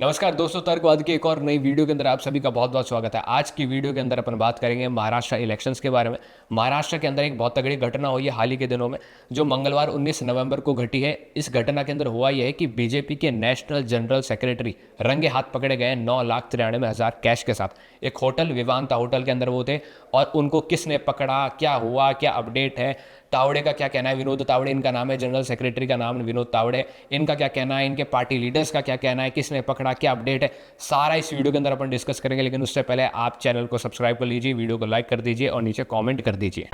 नमस्कार दोस्तों, तर्कवाद की एक और नई वीडियो के अंदर आप सभी का बहुत बहुत स्वागत है। आज की वीडियो के अंदर अपन बात करेंगे महाराष्ट्र इलेक्शंस के बारे में। महाराष्ट्र के अंदर एक बहुत तगड़ी घटना हुई है हाल ही के दिनों में, जो मंगलवार 19 नवंबर को घटी है। इस घटना के अंदर हुआ यह है कि बीजेपी के नेशनल जनरल सेक्रेटरी रंगे हाथ पकड़े गए 9,93,000 कैश के साथ। एक होटल विवांता होटल के अंदर वो थे और उनको किसने पकड़ा, क्या हुआ, क्या अपडेट है, तावड़े का क्या कहना है, विनोद तावड़े इनका नाम है, जनरल सेक्रेटरी का नाम विनोद तावड़े, इनका क्या कहना है, इनके पार्टी लीडर्स का क्या कहना है, किसने पकड़ा, क्या अपडेट है, सारा इस वीडियो के अंदर अपन डिस्कस करेंगे। लेकिन उससे पहले आप चैनल को सब्सक्राइब कर लीजिए, वीडियो को लाइक कर दीजिए और नीचे कॉमेंट कर दीजिए।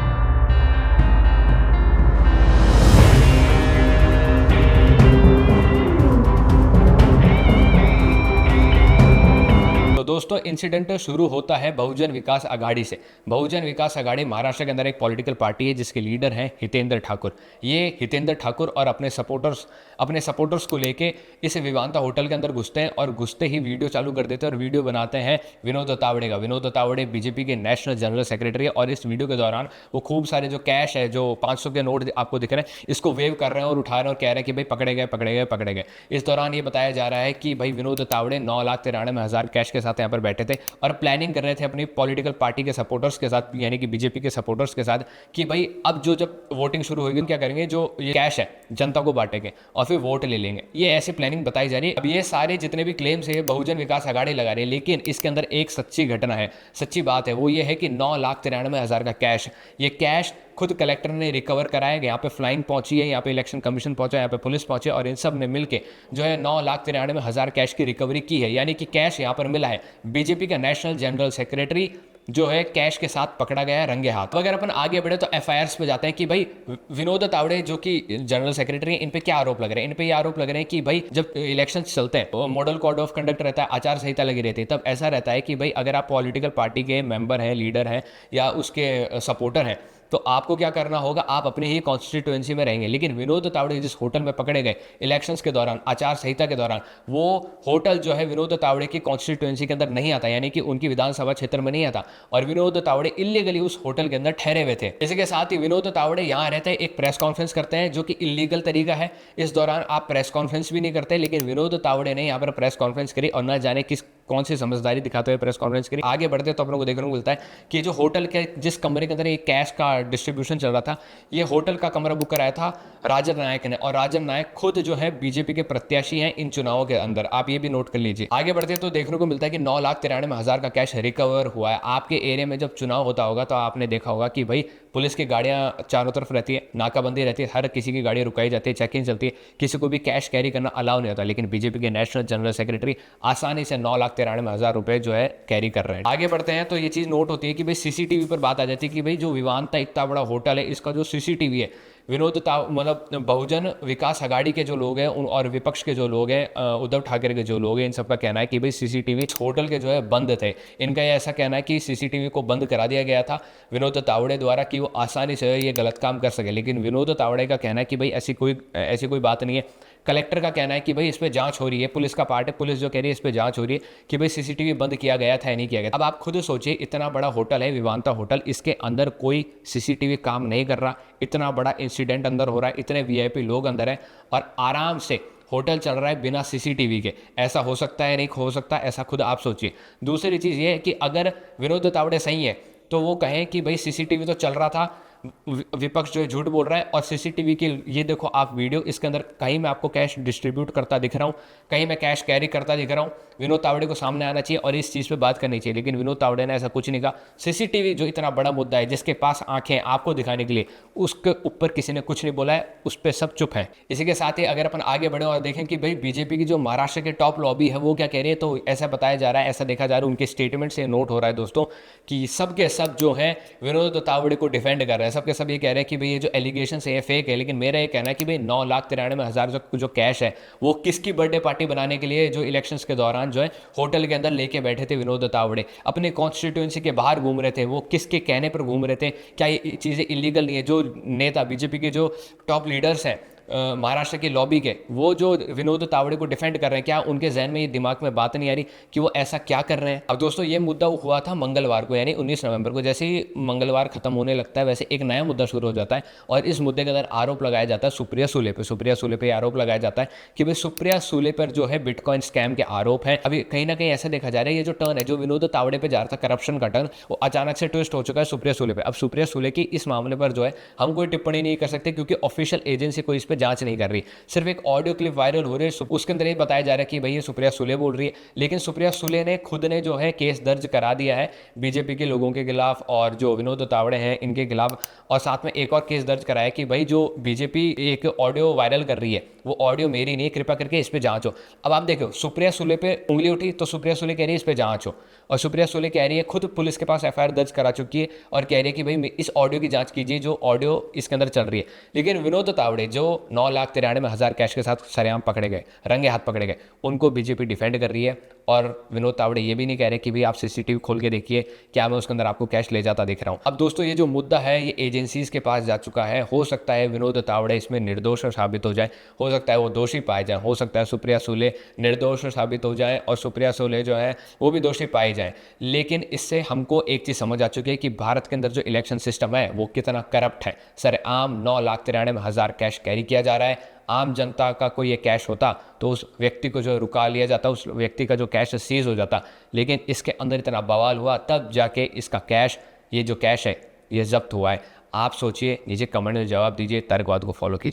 दोस्तों, इंसिडेंट शुरू होता है बहुजन विकास अघाड़ी से। बहुजन विकास अघाड़ी महाराष्ट्र के अंदर एक पॉलिटिकल पार्टी है जिसके लीडर हैं हितेंद्र ठाकुर। ये हितेंद्र ठाकुर और अपने सपोर्टर्स को लेके इस विवांता होटल के अंदर घुसते हैं और घुसते ही वीडियो चालू कर देते हैं और वीडियो बनाते हैं विनोद तावड़े का। विनोद तावड़े बीजेपी के नेशनल जनरल सेक्रेटरी है और इस वीडियो के दौरान वो खूब सारे जो कैश है, जो 500 के नोट आपको दिख रहे हैं, इसको वेव कर रहे हैं और उठा रहे हैं और कह रहे हैं कि भाई पकड़े गए पकड़े गए पकड़े गए। इस दौरान ये बताया जा रहा है कि भाई विनोद तावड़े 9,93,000 कैश के साथ यहाँ पर बैठे थे और प्लानिंग कर रहे थे अपनी पॉलिटिकल पार्टी के सपोर्टर्स के साथ, यानी कि बीजेपी के सपोर्टर्स के साथ, कि भाई अब जब वोटिंग शुरू होगी क्या करेंगे, जो ये कैश है जनता को बांटेंगे और फिर वोट ले लेंगे। ये ऐसी प्लानिंग बताई जा रही है। अब ये सारे जितने भी क्लेम्स है बहुजन विकास अघाड़ी लगा रही है, लेकिन इसके अंदर एक सच्ची घटना है, सच्ची बात है। वो ये है कि 9,93,000 का कैश, ये कैश खुद कलेक्टर ने रिकवर कराया। यहाँ पे फ्लाइंग पहुंची है, यहाँ पे इलेक्शन कमीशन पहुंचा, यहाँ पे पुलिस पहुंचे और इन सब ने मिलकर जो है 9,93,000 कैश की रिकवरी की है। यानी कि कैश यहाँ पर मिला है। बीजेपी का नेशनल जनरल सेक्रेटरी जो है कैश के साथ पकड़ा गया है रंगे हाथ। अगर अपन आगे बढ़े तो एफआईआर पे जाते हैं कि भाई विनोद तावड़े जो कि जनरल सेक्रेटरी हैं, इन पे क्या आरोप लग रहे हैं। इन पे ये आरोप लग रहे हैं कि भाई जब इलेक्शन चलते हैं तो मॉडल कोड ऑफ कंडक्ट रहता है, आचार संहिता लगी रहती है, तब ऐसा रहता है कि भाई अगर आप पॉलिटिकल पार्टी के मेंबर हैं, लीडर हैं या उसके सपोर्टर हैं, तो आपको क्या करना होगा, आप अपने ही कॉन्स्टिट्यूएंसी में रहेंगे। लेकिन विनोद तावड़े जिस होटल में पकड़े गए इलेक्शंस के दौरान, आचार संहिता के दौरान, वो होटल जो है विनोद तावड़े की कॉन्स्टिट्यूएंसी के अंदर नहीं आता, यानी कि उनकी विधानसभा क्षेत्र में नहीं आता और विनोद तावड़े इलीगली उस होटल के अंदर ठहरे हुए थे। इसी के साथ ही विनोद तावड़े यहाँ रहते हैं, एक प्रेस कॉन्फ्रेंस करते हैं जो कि इलीगल तरीका है। इस दौरान आप प्रेस कॉन्फ्रेंस भी नहीं करते, लेकिन विनोद तावड़े ने यहाँ पर प्रेस कॉन्फ्रेंस करी और न जाने कौन सी समझदारी दिखाते हुए प्रेस कॉन्फ्रेंस करी। आगे बढ़ते तो अपनों को देखने को मिलता है कि जो होटल के जिस कमरे के अंदर ये कैश का डिस्ट्रीब्यूशन चल रहा था, ये होटल का कमरा बुक कराया था राजन नायक ने, और राजन नायक खुद जो है बीजेपी के प्रत्याशी हैं इन चुनावों के अंदर। आप ये भी नोट कर लीजिए। आगे बढ़ते तो देखने को मिलता है कि 9,93,000 का कैश रिकवर हुआ है। आपके एरिया में जब चुनाव होता होगा तो आपने देखा होगा कि भाई पुलिस की गाड़ियां चारों तरफ रहती है, नाकाबंदी रहती है, हर किसी की गाड़ी रुकाई जाती है, चेकिंग चलती है, किसी को भी कैश कैरी करना अलाउ नहीं होता। लेकिन बीजेपी के नेशनल जनरल सेक्रेटरी आसानी से 9,93,000 रुपए जो है कैरी कर रहे हैं। आगे बढ़ते हैं तो ये चीज नोट होती है कि भाई सीसीटीवी पर बात आ जाती है कि भाई जो विवांता इतना बड़ा होटल है, इसका जो सीसीटीवी है, मतलब बहुजन विकास अघाड़ी के जो लोग हैं और विपक्ष के जो लोग हैं, उद्धव ठाकरे के जो लोग हैं, इन सबका कहना है कि भाई सीसीटीवी होटल के जो है बंद थे। इनका ये ऐसा कहना है कि सीसीटीवी को बंद करा दिया गया था विनोद तावड़े द्वारा कि वो आसानी से ये गलत काम कर सके। लेकिन विनोद तावड़े का कहना है कि भाई ऐसी कोई बात नहीं है। कलेक्टर का कहना है कि भाई इस पर जांच हो रही है, पुलिस का पार्ट है, पुलिस जो कह रही है इस पर जांच हो रही है कि भाई सीसीटीवी बंद किया गया था या नहीं किया गया। अब आप खुद सोचिए, इतना बड़ा होटल है विवांता होटल, इसके अंदर कोई सीसीटीवी काम नहीं कर रहा, इतना बड़ा इंसिडेंट अंदर हो रहा है, इतने वीआईपी लोग अंदर हैं और आराम से होटल चल रहा है बिना सीसीटीवी के। ऐसा हो सकता है, नहीं हो सकता, ऐसा खुद आप सोचिए। दूसरी चीज़ ये है कि अगर विनोद तावड़े सही है तो वो कहें कि भाई सीसीटीवी तो चल रहा था, विपक्ष जो है झूठ बोल रहा है, और सीसीटीवी की ये देखो आप वीडियो, इसके अंदर कहीं मैं आपको कैश डिस्ट्रीब्यूट करता दिख रहा हूँ, कहीं मैं कैश कैरी करता दिख रहा हूँ। विनोद तावड़े को सामने आना चाहिए और इस चीज़ पे बात करनी चाहिए, लेकिन विनोद तावड़े ने ऐसा कुछ नहीं कहा। सीसीटीवी जो इतना बड़ा मुद्दा है, जिसके पास आंखें आपको दिखाने के लिए, उसके ऊपर किसी ने कुछ नहीं बोला है, उस पर सब चुप है। इसी के साथ ही अगर अपन आगे बढ़े और देखें कि भाई बीजेपी की जो महाराष्ट्र के टॉप लॉबी है वो क्या कह रही है, तो ऐसा बताया जा रहा है, ऐसा देखा जा रहा है, उनके स्टेटमेंट से नोट हो रहा है दोस्तों कि सब के सब जो है विनोद तावड़े को डिफेंड कर रहे हैं। सबके सब ये कह रहे हैं कि भाई ये जो एलिगेशन है ये फेक है। लेकिन मेरा ये कहना है कि भाई 9,93,000 जो कैश है वो किसकी बर्थडे पार्टी बनाने के लिए जो इलेक्शंस के दौरान जो है होटल के अंदर लेके बैठे थे विनोद तावड़े, अपने कॉन्स्टिट्यूएंसी के बाहर घूम रहे थे, वो किसके कहने पर घूम रहे थे? क्या ये चीज़ें इलीगल नहीं है? जो नेता बीजेपी के जो टॉप लीडर्स हैं महाराष्ट्र के लॉबी के, वो जो विनोद तावड़े को डिफेंड कर रहे हैं, क्या उनके जहन में ये दिमाग में बात नहीं आ रही कि वो ऐसा क्या कर रहे हैं? अब दोस्तों ये मुद्दा हुआ था मंगलवार को, यानी 19 नवंबर को। जैसे ही मंगलवार खत्म होने लगता है वैसे एक नया मुद्दा शुरू हो जाता है, और इस मुद्दे के अंदर आरोप लगाया जाता है सुप्रिया सुले पे। सुप्रिया सुले पे आरोप लगाया जाता है कि भाई सुप्रिया सुले पर जो है बिटकॉइन स्कैम के आरोप हैं। अभी कहीं ना कहीं ऐसा देखा जा रहा है ये जो टर्न है, जो विनोद तावड़े पे जा रहा था करप्शन का टर्न, वो अचानक से ट्विस्ट हो चुका है सुप्रिया सुले पे। अब सुप्रिया सुले की इस मामले पर जो है हम कोई टिप्पणी नहीं कर सकते, क्योंकि ऑफिशियल एजेंसी कोई इस पर जांच नहीं कर रही। सिर्फ एक ऑडियो क्लिप वायरल हो रही है, उसके अंदर ये बताया जा रहा है कि भाई ये सुप्रिया सुले बोल रही है, लेकिन सुप्रिया सुले ने खुद ने जो है केस दर्ज करा दिया है बीजेपी के लोगों के खिलाफ और जो विनोद तावड़े हैं इनके खिलाफ। और साथ में एक और केस दर्ज कराया कि भाई जो बीजेपी एक ऑडियो वायरल कर रही है वो ऑडियो मेरी नहीं, कृपया करके इस पे जांच हो। अब आप देखो सुप्रिया सुले पे उंगली उठी तो सुप्रिया सुले कह रही है इस पे जांच हो, और सुप्रिया सुले कह रही है खुद पुलिस के पास एफआईआर दर्ज करा चुकी है और कह रही है कि भाई इस ऑडियो की जांच कीजिए जो ऑडियो इसके अंदर चल रही है। लेकिन विनोद तावड़े जो 9,93,000 कैश के साथ सरेआम पकड़े गए, रंगे हाथ पकड़े गए, उनको बीजेपी डिफेंड कर रही है। और विनोद तावड़े ये भी नहीं कह रहे कि भाई आप सीसीटीवी खोल के देखिए क्या मैं उसके अंदर आपको कैश ले जाता दिख रहा हूं। अब दोस्तों ये जो मुद्दा है ये एजेंसीज के पास जा चुका है। हो सकता है विनोद तावड़े इसमें निर्दोष साबित हो जाए, हो सकता है वो दोषी पाए जाए, हो सकता है सुप्रिया सुले निर्दोष साबित हो जाए और सुप्रिया सुले जो है वो भी दोषी पाए जाए। लेकिन इससे हमको एक चीज़ समझ आ चुकी है कि भारत के अंदर जो इलेक्शन सिस्टम है वो कितना करप्ट है। सरेआम 9,93,000 कैश कैरी किया जा रहा है। आम जनता का कोई ये कैश होता तो उस व्यक्ति को जो रुका लिया जाता, उस व्यक्ति का जो कैश सीज हो जाता। लेकिन इसके अंदर इतना बवाल हुआ तब जाके इसका कैश, ये जो कैश है ये जब्त हुआ है। आप सोचिए, नीचे कमेंट में जवाब दीजिए, तर्कवाद को फॉलो कीजिए।